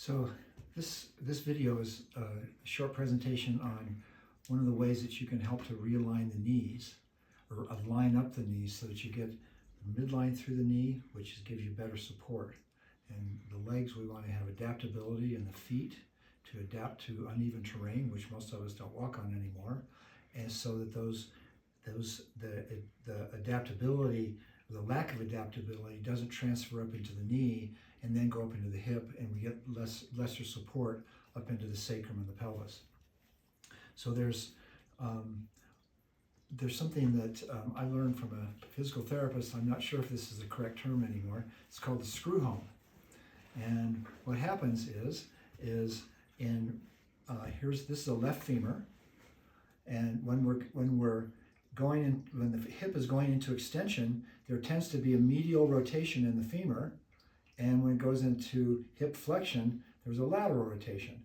So this video is a short presentation on one of the ways that you can help to realign the knees or line up the knees so that you get the midline through the knee, which gives you better support. And the legs, we want to have adaptability in the feet to adapt to uneven terrain, which most of us don't walk on anymore. And so that the adaptability, the lack of adaptability doesn't transfer up into the knee and then go up into the hip, and we get lesser support up into the sacrum and the pelvis. So there's something that I learned from a physical therapist. I'm not sure if this is the correct term anymore. It's called the screw home. And what happens is this is a left femur, and when the hip is going into extension, there tends to be a medial rotation in the femur, and when it goes into hip flexion, there's a lateral rotation.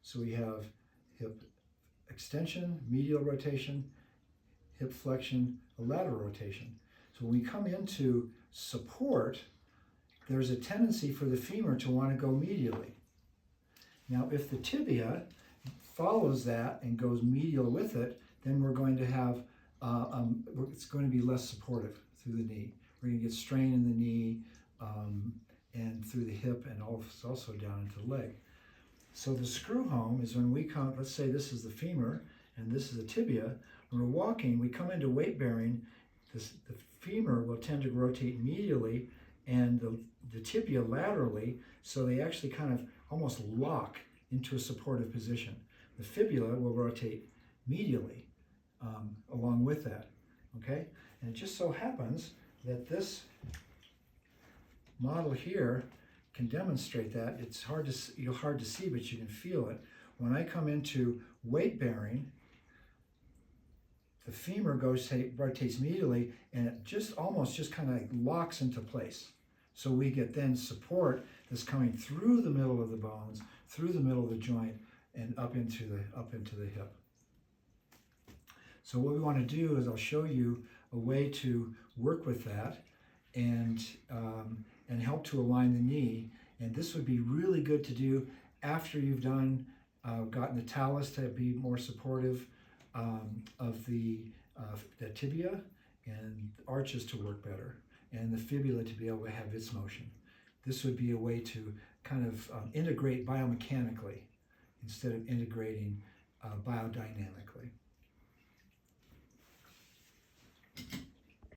So we have hip extension, medial rotation, hip flexion, a lateral rotation. So when we come into support, there's a tendency for the femur to want to go medially. Now, if the tibia follows that and goes medial with it, then we're going to have, it's going to be less supportive through the knee. We're going to get strain in the knee and through the hip, and also down into the leg. So the screw home is when we come, let's say this is the femur and this is the tibia. When we're walking, we come into weight bearing, the femur will tend to rotate medially and the tibia laterally, so they actually kind of almost lock into a supportive position. The fibula will rotate medially along with that, okay? And it just so happens that this model here can demonstrate that. It's hard to see, but you can feel it. When I come into weight bearing, the femur rotates medially, and it almost kind of locks into place. So we get then support that's coming through the middle of the bones, through the middle of the joint, and up into the hip. So what we want to do is I'll show you a way to work with that and help to align the knee. And this would be really good to do after you've gotten the talus to be more supportive of the tibia, and arches to work better, and the fibula to be able to have its motion. This would be a way to kind of integrate biomechanically instead of integrating biodynamically.